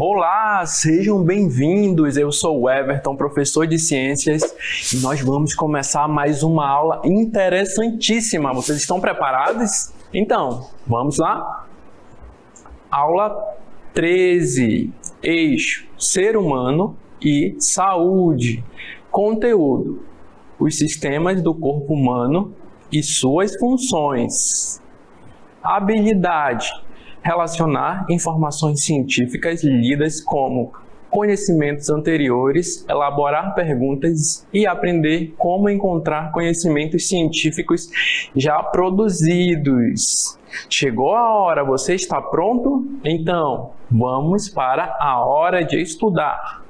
Olá, sejam bem-vindos. Eu sou o Everton, professor de ciências, e nós vamos começar mais uma aula interessantíssima. Vocês estão preparados? Então, vamos lá? Aula 13, eixo ser humano e saúde. Conteúdo: os sistemas do corpo humano e suas funções. Habilidade: relacionar informações científicas lidas como conhecimentos anteriores, elaborar perguntas e aprender como encontrar conhecimentos científicos já produzidos. Chegou a hora, você está pronto? Então, vamos para a hora de estudar.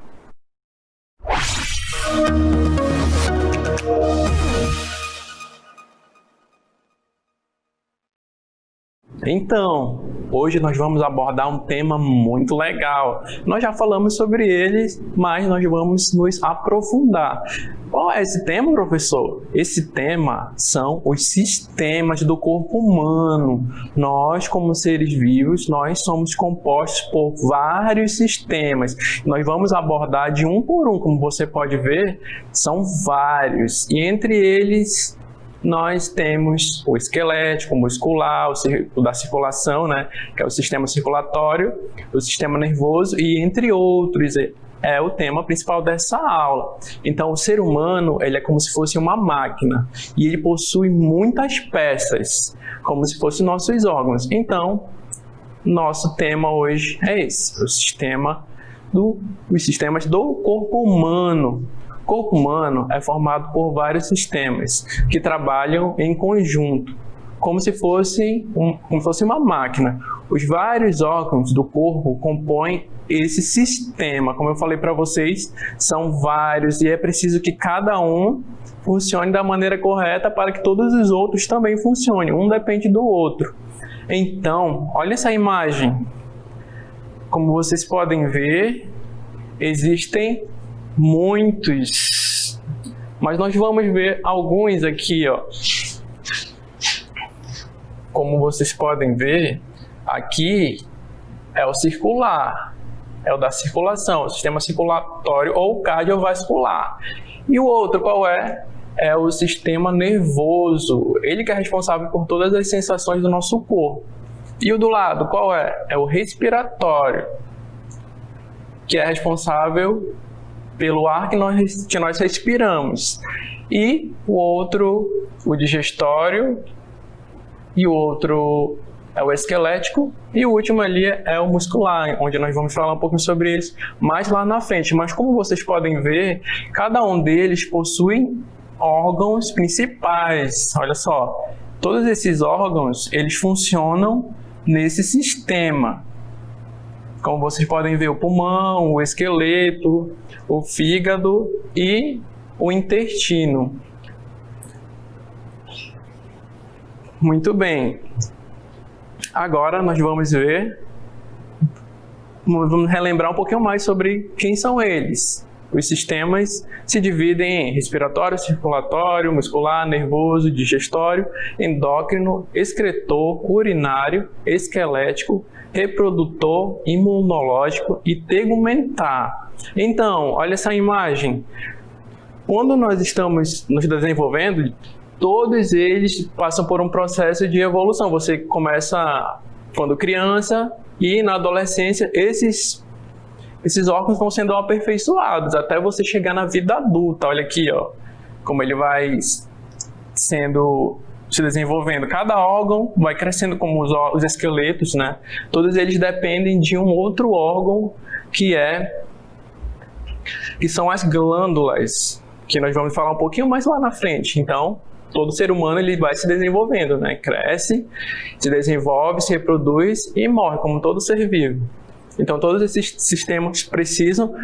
Então, hoje nós vamos abordar um tema muito legal. Nós já falamos sobre ele, mas nós vamos nos aprofundar. Qual é esse tema, professor? Esse tema são os sistemas do corpo humano. Nós, como seres vivos, nós somos compostos por vários sistemas. Nós vamos abordar de um por um, como você pode ver, são vários. E entre eles, nós temos o esquelético, o muscular, o da circulação, né, que é o sistema circulatório, o sistema nervoso e entre outros. É o tema principal dessa aula. Então, o ser humano, ele é como se fosse uma máquina e ele possui muitas peças, como se fossem nossos órgãos. Então, nosso tema hoje é esse, os sistemas do corpo humano. O corpo humano é formado por vários sistemas que trabalham em conjunto, como se fosse uma máquina. Os vários órgãos do corpo compõem esse sistema. Como eu falei para vocês, são vários e é preciso que cada um funcione da maneira correta para que todos os outros também funcionem. Um depende do outro. Então, olha essa imagem. Como vocês podem ver, existem muitos, mas nós vamos ver alguns aqui, ó. Como vocês podem ver, aqui é o circular, é o da circulação, o sistema circulatório ou cardiovascular. E o outro qual é? É o sistema nervoso, ele que é responsável por todas as sensações do nosso corpo. E o do lado qual é? É o respiratório, que é responsável pelo ar que nós respiramos. E o outro, o digestório, e o outro é o esquelético, e o último ali é o muscular, onde nós vamos falar um pouquinho sobre eles mais lá na frente. Mas como vocês podem ver, cada um deles possui órgãos principais. Olha só, todos esses órgãos, eles funcionam nesse sistema. Como vocês podem ver, o pulmão, o esqueleto, o fígado e o intestino. Muito bem. Agora nós vamos relembrar um pouquinho mais sobre quem são eles. Os sistemas se dividem em respiratório, circulatório, muscular, nervoso, digestório, endócrino, excretor, urinário, esquelético, reprodutor, imunológico e tegumentar. Então, olha essa imagem. Quando nós estamos nos desenvolvendo, todos eles passam por um processo de evolução. Você começa quando criança e na adolescência esses órgãos vão sendo aperfeiçoados até você chegar na vida adulta. Olha aqui, ó, como ele vai se desenvolvendo. Cada órgão vai crescendo, como os esqueletos, né? Todos eles dependem de um outro órgão que são as glândulas, que nós vamos falar um pouquinho mais lá na frente. Então, todo ser humano ele vai se desenvolvendo, né? Cresce, se desenvolve, se reproduz e morre, como todo ser vivo. Então, todos esses sistemas precisam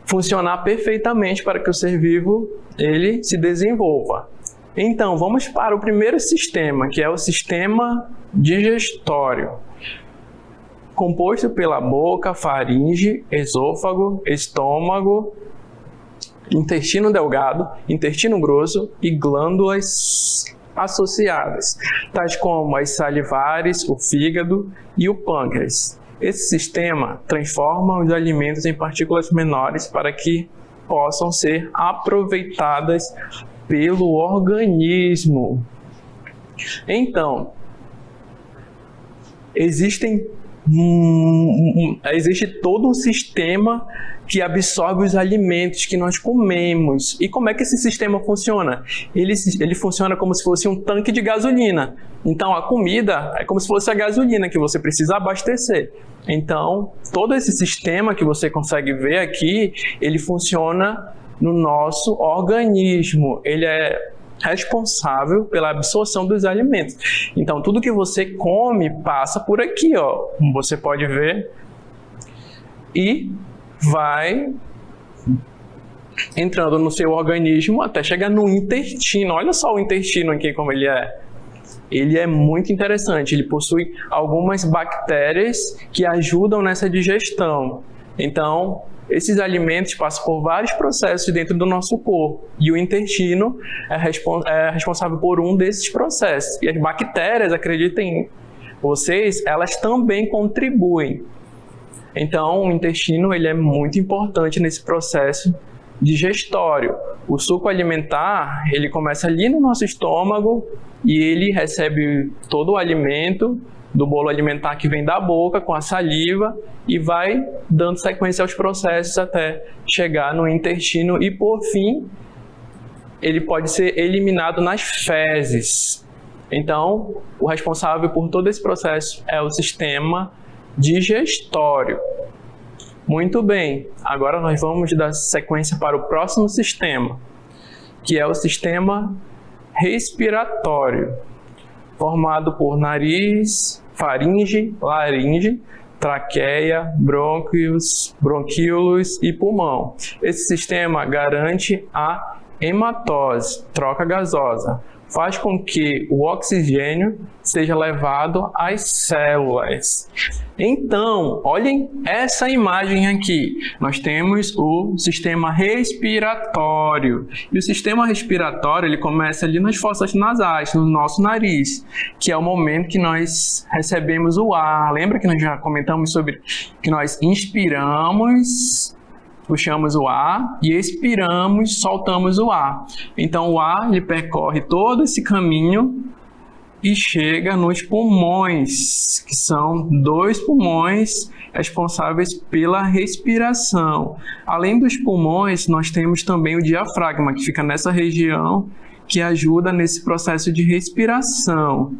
funcionar perfeitamente para que o ser vivo ele se desenvolva. Então, vamos para o primeiro sistema, que é o sistema digestório, composto pela boca, faringe, esôfago, estômago, intestino delgado, intestino grosso e glândulas associadas, tais como as salivares, o fígado e o pâncreas. Esse sistema transforma os alimentos em partículas menores para que possam ser aproveitadas pelo organismo. Então, existe todo um sistema que absorve os alimentos que nós comemos. E como é que esse sistema funciona? Ele funciona como se fosse um tanque de gasolina. Então, a comida é como se fosse a gasolina que você precisa abastecer. Então, todo esse sistema que você consegue ver aqui, ele funciona no nosso organismo. Ele é responsável pela absorção dos alimentos. Então, tudo que você come passa por aqui, ó, como você pode ver, e vai entrando no seu organismo até chegar no intestino. Olha só o intestino aqui como ele é. Ele é muito interessante, ele possui algumas bactérias que ajudam nessa digestão. Então, esses alimentos passam por vários processos dentro do nosso corpo e o intestino é responsável por um desses processos. E as bactérias, acreditem vocês, elas também contribuem. Então, o intestino ele é muito importante nesse processo digestório. O suco alimentar, ele começa ali no nosso estômago e ele recebe todo o alimento do bolo alimentar que vem da boca com a saliva e vai dando sequência aos processos até chegar no intestino e, por fim, ele pode ser eliminado nas fezes. Então, o responsável por todo esse processo é o sistema digestório. Muito bem, agora nós vamos dar sequência para o próximo sistema, que é o sistema respiratório, formado por nariz, faringe, laringe, traqueia, bronquíolos e pulmão. Esse sistema garante a hematose, troca gasosa, faz com que o oxigênio seja levado às células. Então, olhem essa imagem aqui. Nós temos o sistema respiratório. E o sistema respiratório, ele começa ali nas fossas nasais, no nosso nariz, que é o momento que nós recebemos o ar. Lembra que nós já comentamos sobre que nós inspiramos, puxamos o ar e expiramos, soltamos o ar. Então o ar ele percorre todo esse caminho e chega nos pulmões, que são 2 pulmões responsáveis pela respiração. Além dos pulmões, nós temos também o diafragma, que fica nessa região, que ajuda nesse processo de respiração.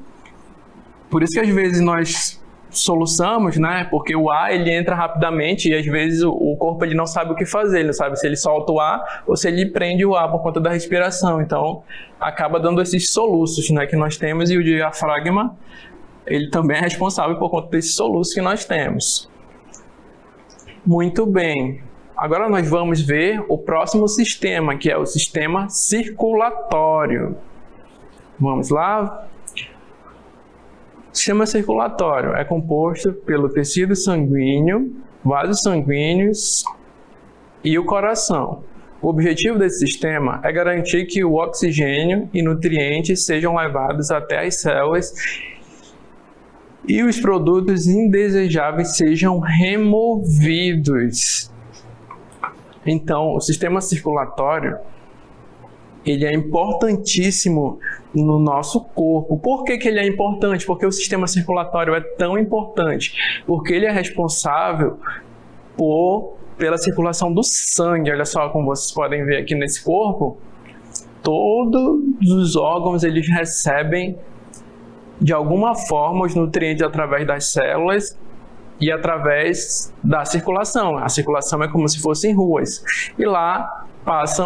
Por isso que às vezes nós soluçamos, né? Porque o ar ele entra rapidamente e às vezes o corpo ele não sabe o que fazer, ele não sabe se ele solta o ar ou se ele prende o ar por conta da respiração. Então acaba dando esses soluços, né, que nós temos, e o diafragma ele também é responsável por conta desses soluços que nós temos. Muito bem. Agora nós vamos ver o próximo sistema, que é o sistema circulatório. Vamos lá. O sistema circulatório é composto pelo tecido sanguíneo, vasos sanguíneos e o coração. O objetivo desse sistema é garantir que o oxigênio e nutrientes sejam levados até as células e os produtos indesejáveis sejam removidos. Então, o sistema circulatório ele é importantíssimo no nosso corpo. Por que ele é importante? Porque o sistema circulatório é tão importante? Porque ele é responsável pela circulação do sangue. Olha só como vocês podem ver aqui nesse corpo. Todos os órgãos eles recebem de alguma forma os nutrientes através das células e através da circulação. A circulação é como se fossem ruas. E lá passa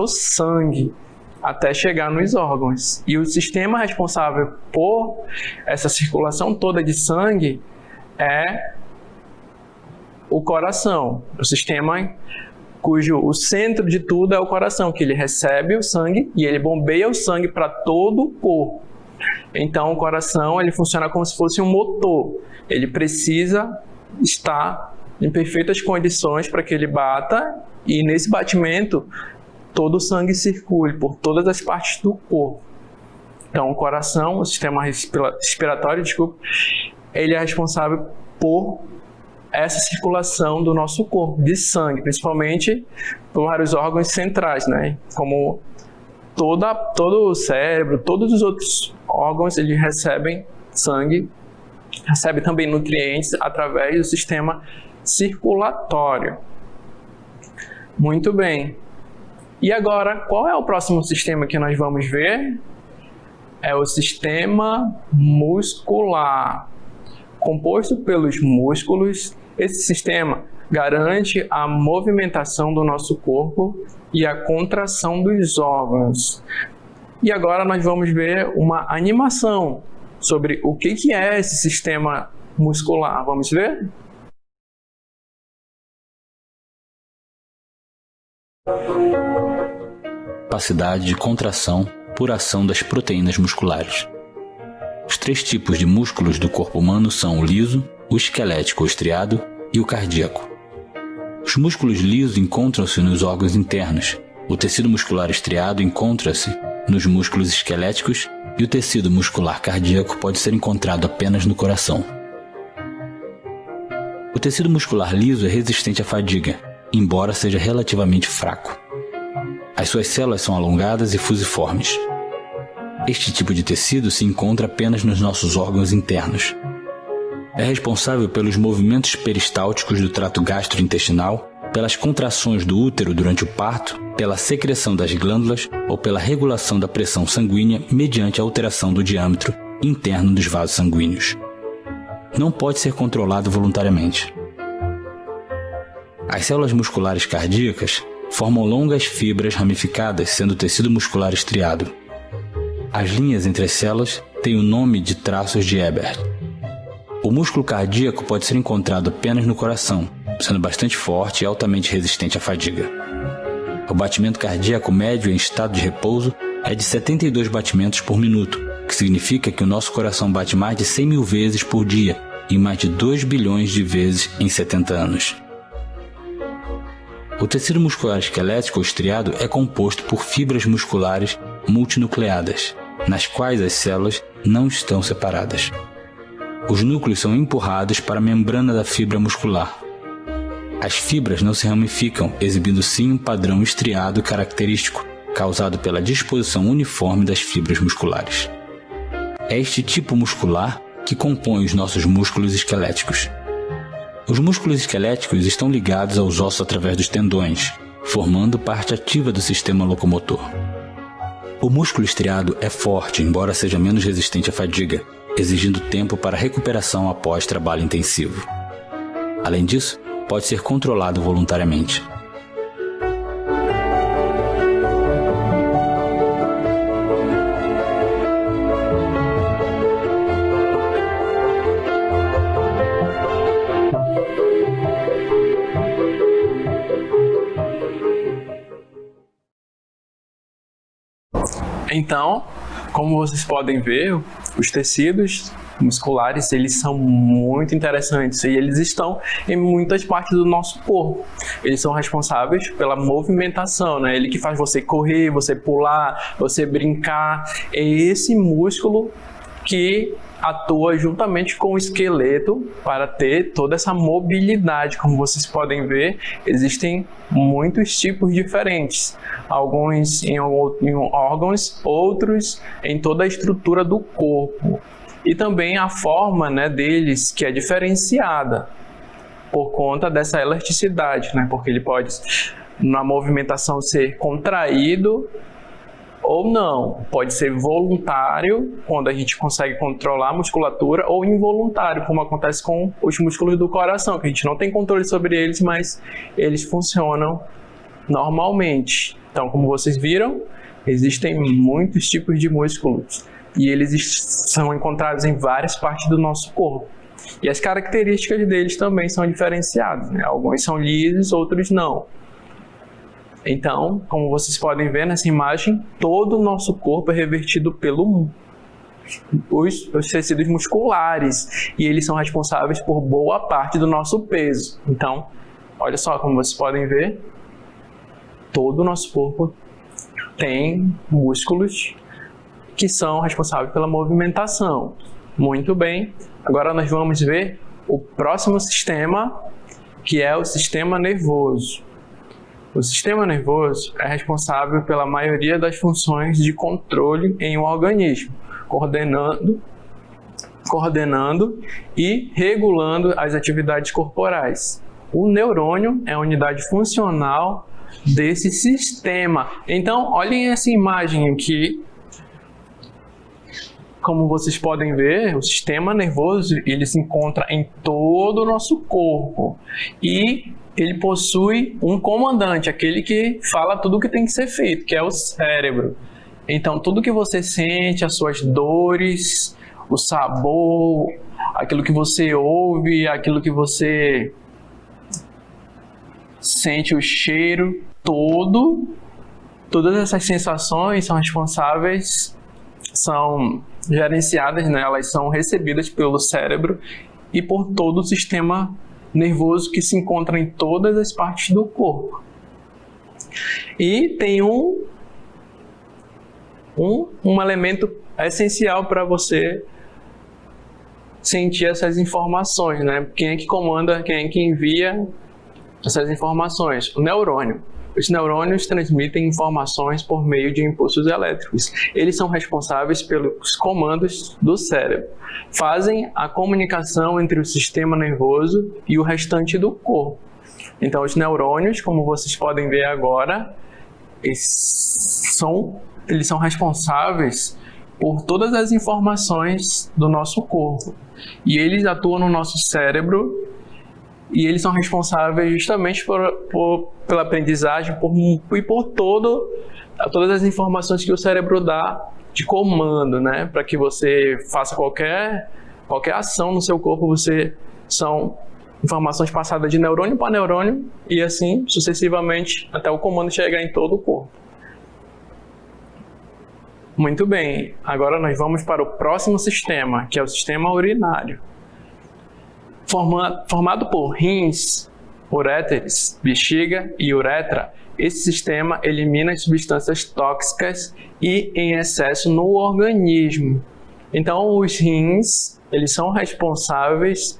o sangue até chegar nos órgãos. E o sistema responsável por essa circulação toda de sangue é o coração. O sistema cujo o centro de tudo é o coração, que ele recebe o sangue e ele bombeia o sangue para todo o corpo. Então o coração ele funciona como se fosse um motor. Ele precisa estar em perfeitas condições para que ele bata e nesse batimento todo o sangue circule por todas as partes do corpo. Então, o coração, o sistema respiratório, ele é responsável por essa circulação do nosso corpo, de sangue, principalmente por vários órgãos centrais, né? Como todo o cérebro, todos os outros órgãos, eles recebem sangue, recebem também nutrientes através do sistema circulatório. Muito bem. E agora, qual é o próximo sistema que nós vamos ver? É o sistema muscular. Composto pelos músculos, esse sistema garante a movimentação do nosso corpo e a contração dos órgãos. E agora nós vamos ver uma animação sobre o que é esse sistema muscular. Vamos ver? Capacidade de contração por ação das proteínas musculares. Os 3 tipos de músculos do corpo humano são o liso, o esquelético ou estriado e o cardíaco. Os músculos lisos encontram-se nos órgãos internos, o tecido muscular estriado encontra-se nos músculos esqueléticos e o tecido muscular cardíaco pode ser encontrado apenas no coração. O tecido muscular liso é resistente à fadiga, embora seja relativamente fraco. As suas células são alongadas e fusiformes. Este tipo de tecido se encontra apenas nos nossos órgãos internos. É responsável pelos movimentos peristálticos do trato gastrointestinal, pelas contrações do útero durante o parto, pela secreção das glândulas ou pela regulação da pressão sanguínea mediante a alteração do diâmetro interno dos vasos sanguíneos. Não pode ser controlado voluntariamente. As células musculares cardíacas formam longas fibras ramificadas, sendo o tecido muscular estriado. As linhas entre as células têm o nome de traços de Ebert. O músculo cardíaco pode ser encontrado apenas no coração, sendo bastante forte e altamente resistente à fadiga. O batimento cardíaco médio em estado de repouso é de 72 batimentos por minuto, que significa que o nosso coração bate mais de 100 mil vezes por dia e mais de 2 bilhões de vezes em 70 anos. O tecido muscular esquelético ou estriado é composto por fibras musculares multinucleadas, nas quais as células não estão separadas. Os núcleos são empurrados para a membrana da fibra muscular. As fibras não se ramificam, exibindo sim um padrão estriado característico, causado pela disposição uniforme das fibras musculares. É este tipo muscular que compõe os nossos músculos esqueléticos. Os músculos esqueléticos estão ligados aos ossos através dos tendões, formando parte ativa do sistema locomotor. O músculo estriado é forte, embora seja menos resistente à fadiga, exigindo tempo para recuperação após trabalho intensivo. Além disso, pode ser controlado voluntariamente. Então, como vocês podem ver, os tecidos musculares, eles são muito interessantes e eles estão em muitas partes do nosso corpo. Eles são responsáveis pela movimentação, né? Ele que faz você correr, você pular, você brincar. É esse músculo que atua juntamente com o esqueleto para ter toda essa mobilidade. Como vocês podem ver, existem muitos tipos diferentes. Alguns em órgãos, outros em toda a estrutura do corpo. E também a forma, né, deles, que é diferenciada por conta dessa elasticidade, né? Porque ele pode, na movimentação, ser contraído ou não. Pode ser voluntário, quando a gente consegue controlar a musculatura, ou involuntário, como acontece com os músculos do coração, que a gente não tem controle sobre eles, mas eles funcionam normalmente. Então, como vocês viram, existem muitos tipos de músculos e eles são encontrados em várias partes do nosso corpo. E as características deles também são diferenciadas, né? Alguns são lisos, outros não. Então, como vocês podem ver nessa imagem, todo o nosso corpo é revertido pelos tecidos musculares e eles são responsáveis por boa parte do nosso peso. Então, olha só, como vocês podem ver, todo o nosso corpo tem músculos que são responsáveis pela movimentação. Muito bem, agora nós vamos ver o próximo sistema, que é o sistema nervoso. O sistema nervoso é responsável pela maioria das funções de controle em um organismo, coordenando e regulando as atividades corporais. O neurônio é a unidade funcional desse sistema. Então, olhem essa imagem aqui. Como vocês podem ver, o sistema nervoso ele se encontra em todo o nosso corpo e ele possui um comandante, aquele que fala tudo o que tem que ser feito, que é o cérebro. Então, tudo que você sente, as suas dores, o sabor, aquilo que você ouve, aquilo que você sente, o cheiro, todas essas sensações são responsáveis, são gerenciadas, né? Elas são recebidas pelo cérebro e por todo o sistema nervoso que se encontra em todas as partes do corpo. E tem um elemento essencial para você sentir essas informações, né? Quem é que comanda, quem é que envia essas informações? O neurônio. Os neurônios transmitem informações por meio de impulsos elétricos. Eles são responsáveis pelos comandos do cérebro. Fazem a comunicação entre o sistema nervoso e o restante do corpo. Então, os neurônios, como vocês podem ver agora, eles são responsáveis por todas as informações do nosso corpo. E eles atuam no nosso cérebro e eles são responsáveis justamente pela aprendizagem e por todas as informações que o cérebro dá de comando, né? Para que você faça qualquer ação no seu corpo, são informações passadas de neurônio para neurônio e assim sucessivamente até o comando chegar em todo o corpo. Muito bem, agora nós vamos para o próximo sistema, que é o sistema urinário. Formado por rins, uréteres, bexiga e uretra, esse sistema elimina as substâncias tóxicas e em excesso no organismo. Então, os rins, eles são responsáveis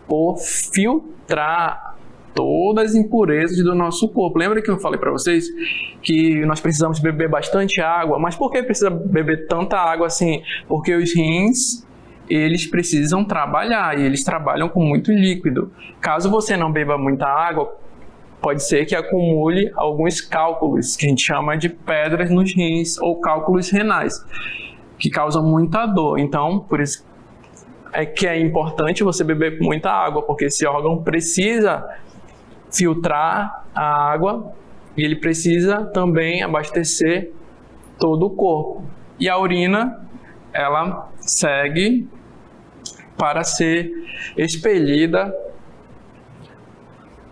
por filtrar todas as impurezas do nosso corpo. Lembra que eu falei para vocês que nós precisamos beber bastante água? Mas por que precisa beber tanta água assim? Porque os rins, eles precisam trabalhar e eles trabalham com muito líquido. Caso você não beba muita água, pode ser que acumule alguns cálculos, que a gente chama de pedras nos rins ou cálculos renais, que causam muita dor. Então, por isso é que é importante você beber muita água, porque esse órgão precisa filtrar a água e ele precisa também abastecer todo o corpo. E a urina, ela segue para ser expelida.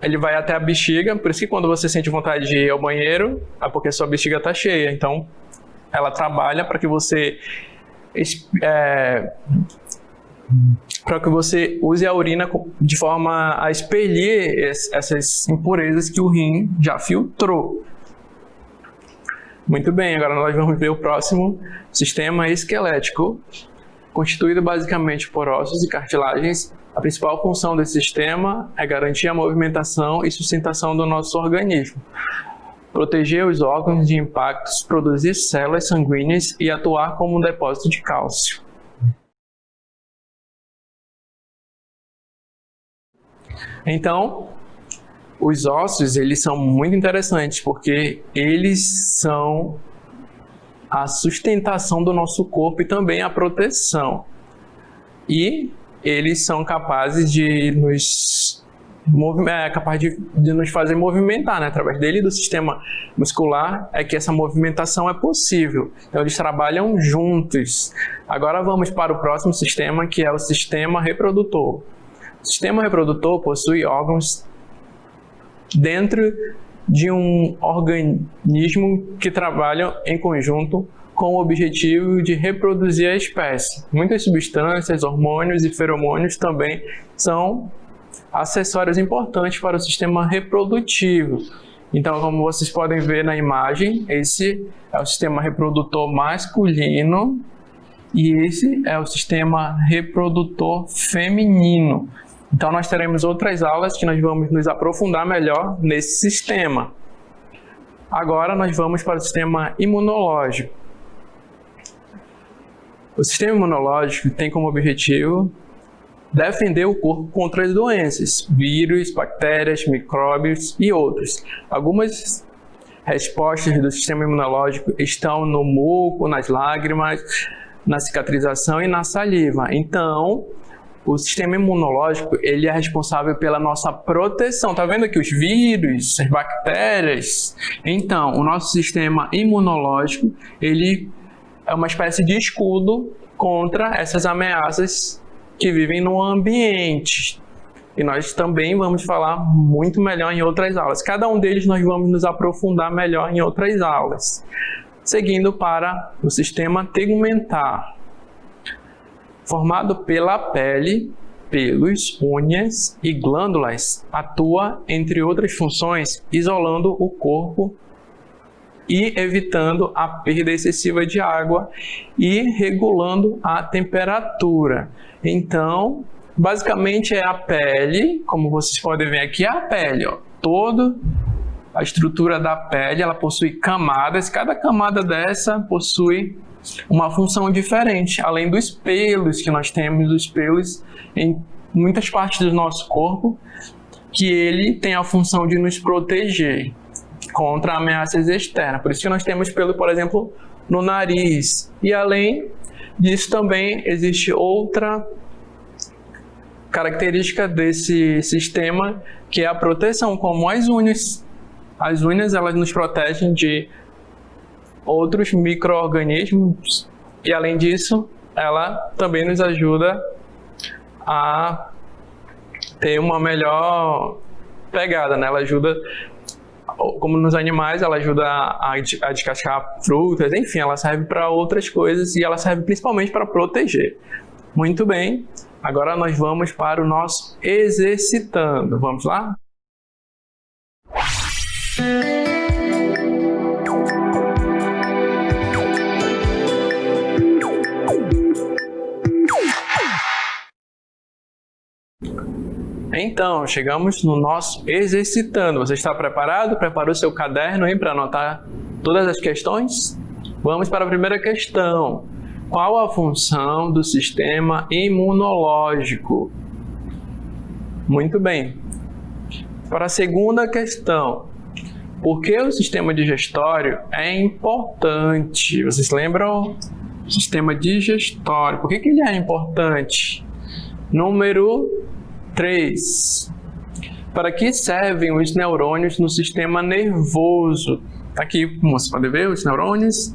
Ele vai até a bexiga, por isso que quando você sente vontade de ir ao banheiro, é porque sua bexiga está cheia. Então, ela trabalha para que você use a urina de forma a expelir essas impurezas que o rim já filtrou. Muito bem, agora nós vamos ver o próximo sistema esquelético. Constituído basicamente por ossos e cartilagens, a principal função desse sistema é garantir a movimentação e sustentação do nosso organismo, proteger os órgãos de impactos, produzir células sanguíneas e atuar como um depósito de cálcio. Então, os ossos, eles são muito interessantes porque eles são a sustentação do nosso corpo e também a proteção. E eles são capazes de nos fazer movimentar, né? Através dele e do sistema muscular é que essa movimentação é possível. Então eles trabalham juntos. Agora vamos para o próximo sistema, que é o sistema reprodutor. O sistema reprodutor possui órgãos dentro de um organismo que trabalham em conjunto com o objetivo de reproduzir a espécie. Muitas substâncias, hormônios e feromônios também são acessórios importantes para o sistema reprodutivo. Então, como vocês podem ver na imagem, esse é o sistema reprodutor masculino e esse é o sistema reprodutor feminino. Então nós teremos outras aulas que nós vamos nos aprofundar melhor nesse sistema. Agora nós vamos para o sistema imunológico. O sistema imunológico tem como objetivo defender o corpo contra as doenças, vírus, bactérias, micróbios e outros. Algumas respostas do sistema imunológico estão no muco, nas lágrimas, na cicatrização e na saliva. Então, o sistema imunológico ele é responsável pela nossa proteção. Tá vendo aqui os vírus, as bactérias? Então, o nosso sistema imunológico ele é uma espécie de escudo contra essas ameaças que vivem no ambiente. E nós também vamos falar muito melhor em outras aulas. Cada um deles nós vamos nos aprofundar melhor em outras aulas. Seguindo para o sistema tegumentar, formado pela pele, pelos, unhas e glândulas, atua, entre outras funções, isolando o corpo e evitando a perda excessiva de água e regulando a temperatura. Então, basicamente é a pele, como vocês podem ver aqui, é a pele, ó. Toda a estrutura da pele, ela possui camadas, cada camada dessa possui uma função diferente, além dos pelos que nós temos, os pelos em muitas partes do nosso corpo, que ele tem a função de nos proteger contra ameaças externas. Por isso que nós temos pelo, por exemplo, no nariz. E além disso também existe outra característica desse sistema, que é a proteção, como as unhas. As unhas, elas nos protegem de outros micro-organismos e, além disso, ela também nos ajuda a ter uma melhor pegada, né? Ela ajuda, como nos animais, ela ajuda a descascar frutas, enfim, ela serve para outras coisas e ela serve principalmente para proteger. Muito bem, agora nós vamos para o nosso exercitando. Vamos lá? Então, chegamos no nosso exercitando. Você está preparado? Preparou seu caderno aí para anotar todas as questões? Vamos para a primeira questão. Qual a função do sistema imunológico? Muito bem. Para a segunda questão. Por que o sistema digestório é importante? Vocês lembram? Sistema digestório. Por que ele é importante? Número 3. Para que servem os neurônios no sistema nervoso? Aqui, como você pode ver, os neurônios.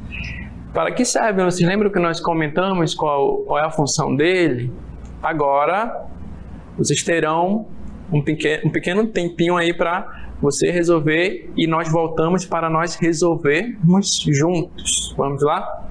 Para que servem? Vocês lembram que nós comentamos qual é a função dele? Agora, vocês terão um pequeno tempinho aí para você resolver e nós voltamos para nós resolvermos juntos. Vamos lá?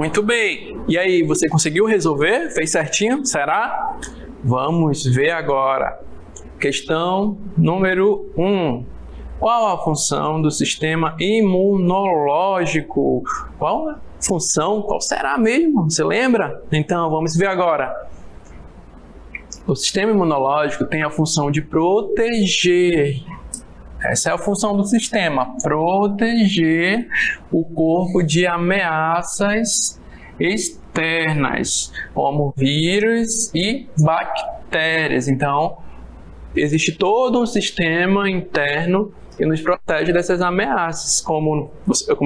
Muito bem. E aí, você conseguiu resolver? Fez certinho? Será? Vamos ver agora. Questão número 1. Qual a função do sistema imunológico? Qual a função? Qual será mesmo? Você lembra? Então, vamos ver agora. O sistema imunológico tem a função de proteger. Essa é a função do sistema, proteger o corpo de ameaças externas, como vírus e bactérias. Então, existe todo um sistema interno que nos protege dessas ameaças, como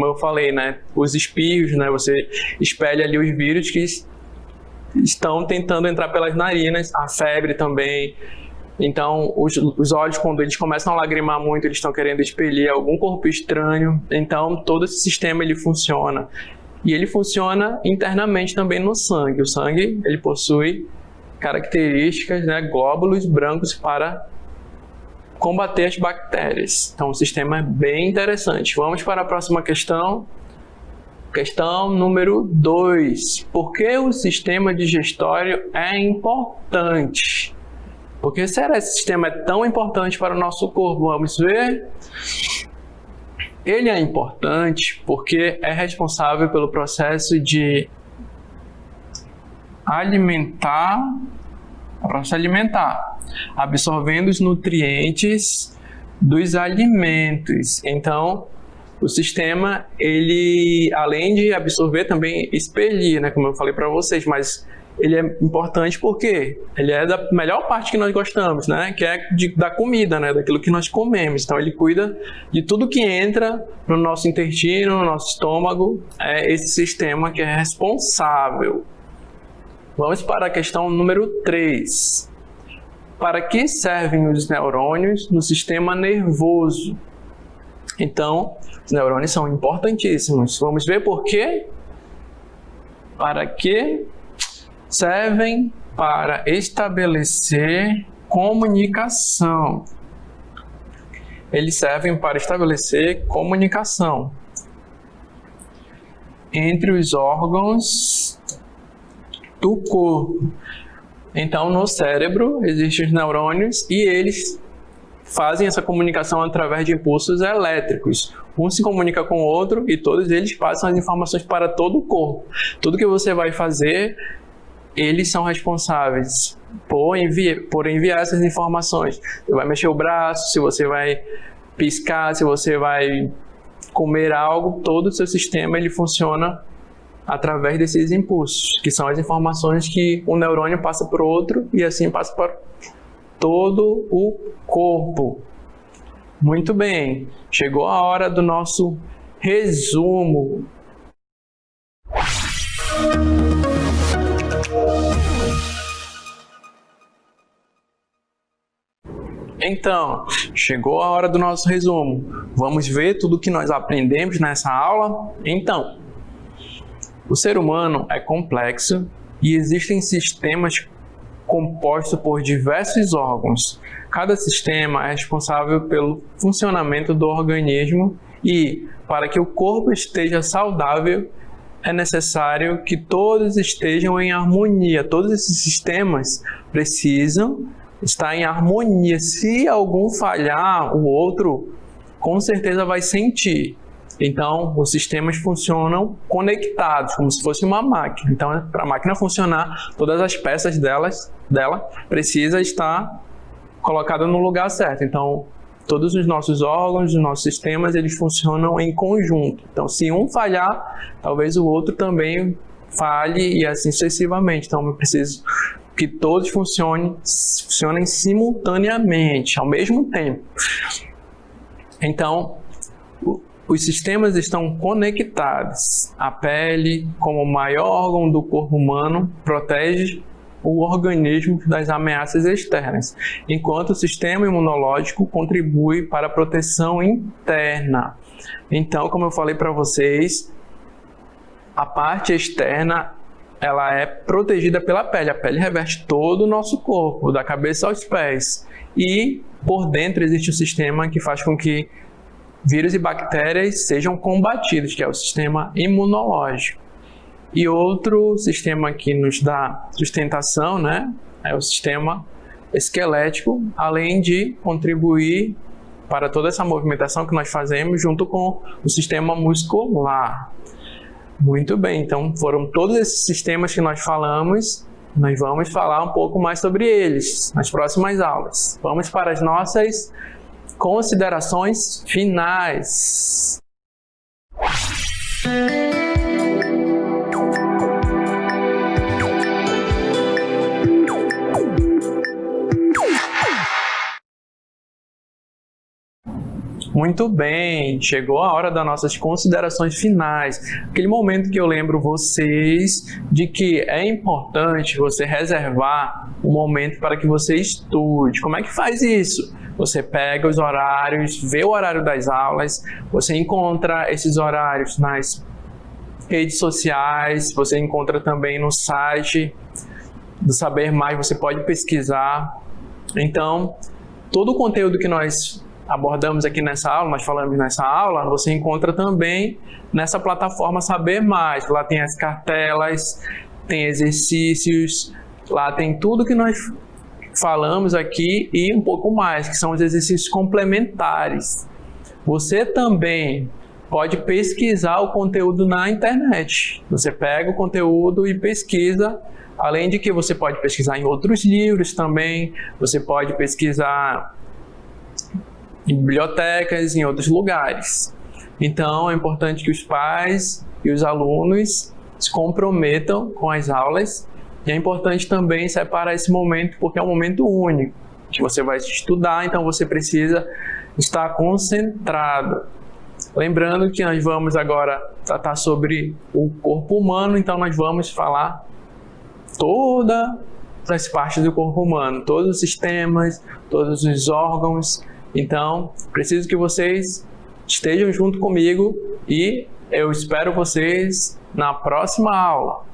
eu falei, né? Os espirros, né? Você espelha ali os vírus que estão tentando entrar pelas narinas, a febre também. Então, os olhos, quando eles começam a lagrimar muito, eles estão querendo expelir algum corpo estranho. Então, todo esse sistema ele funciona. E ele funciona internamente também no sangue. O sangue ele possui características, né, glóbulos brancos para combater as bactérias. Então, o sistema é bem interessante. Vamos para a próxima questão. Questão número 2. Por que o sistema digestório é importante? Por que será esse sistema é tão importante para o nosso corpo? Vamos ver. Ele é importante porque é responsável pelo processo de alimentar, absorvendo os nutrientes dos alimentos. Então, o sistema, ele, além de absorver, também expelir, né? Como eu falei para vocês, mas ele é importante porque ele é da melhor parte que nós gostamos, né? Que é da comida, né? Daquilo que nós comemos. Então, ele cuida de tudo que entra no nosso intestino, no nosso estômago. É esse sistema que é responsável. Vamos para a questão número 3. Para que servem os neurônios no sistema nervoso? Então, os neurônios são importantíssimos. Vamos ver por quê? Para que servem? Para estabelecer comunicação. Eles servem para estabelecer comunicação entre os órgãos do corpo. Então, no cérebro existem os neurônios e eles fazem essa comunicação através de impulsos elétricos. Um se comunica com o outro e todos eles passam as informações para todo o corpo. Tudo que você vai fazer, eles são responsáveis por enviar essas informações. Você vai mexer o braço, se você vai piscar, se você vai comer algo, todo o seu sistema ele funciona através desses impulsos, que são as informações que um neurônio passa para o outro e assim passa para todo o corpo. Muito bem, chegou a hora do nosso resumo. Então, chegou a hora do nosso resumo. Vamos ver tudo que nós aprendemos nessa aula? Então, o ser humano é complexo e existem sistemas compostos por diversos órgãos. Cada sistema é responsável pelo funcionamento do organismo e, para que o corpo esteja saudável, é necessário que todos estejam em harmonia. Todos esses sistemas precisam estar em harmonia. Se algum falhar, o outro com certeza vai sentir. Então, os sistemas funcionam conectados, como se fosse uma máquina. Então, para a máquina funcionar, todas as peças dela precisa estar colocada no lugar certo. Então, todos os nossos órgãos, os nossos sistemas, eles funcionam em conjunto. Então, se um falhar, talvez o outro também falhe e assim sucessivamente. Então, eu preciso que todos funcionem simultaneamente, ao mesmo tempo. Então, os sistemas estão conectados. A pele, como o maior órgão do corpo humano, protege o organismo das ameaças externas, enquanto o sistema imunológico contribui para a proteção interna. Então, como eu falei para vocês, a parte externa ela é protegida pela pele. A pele reveste todo o nosso corpo, da cabeça aos pés. E por dentro existe um sistema que faz com que vírus e bactérias sejam combatidos, que é o sistema imunológico. E outro sistema que nos dá sustentação, né, é o sistema esquelético, além de contribuir para toda essa movimentação que nós fazemos junto com o sistema muscular. Muito bem, então foram todos esses sistemas que nós falamos. Nós vamos falar um pouco mais sobre eles nas próximas aulas. Vamos para as nossas considerações finais. Muito bem, chegou a hora das nossas considerações finais. Aquele momento que eu lembro vocês de que é importante você reservar um momento para que você estude. Como é que faz isso? Você pega os horários, vê o horário das aulas, você encontra esses horários nas redes sociais, você encontra também no site do Saber Mais, você pode pesquisar. Então, todo o conteúdo que nós abordamos aqui nessa aula, nós falamos nessa aula, você encontra também nessa plataforma Saber Mais. Lá tem as cartelas, tem exercícios, lá tem tudo que nós falamos aqui e um pouco mais, que são os exercícios complementares. Você também pode pesquisar o conteúdo na internet. Você pega o conteúdo e pesquisa, além de que você pode pesquisar em outros livros também, você pode pesquisar em bibliotecas, em outros lugares. Então, é importante que os pais e os alunos se comprometam com as aulas. E é importante também separar esse momento, porque é um momento único, que você vai estudar, então você precisa estar concentrado. Lembrando que nós vamos agora tratar sobre o corpo humano, então nós vamos falar todas as partes do corpo humano, todos os sistemas, todos os órgãos. Então, preciso que vocês estejam junto comigo e eu espero vocês na próxima aula.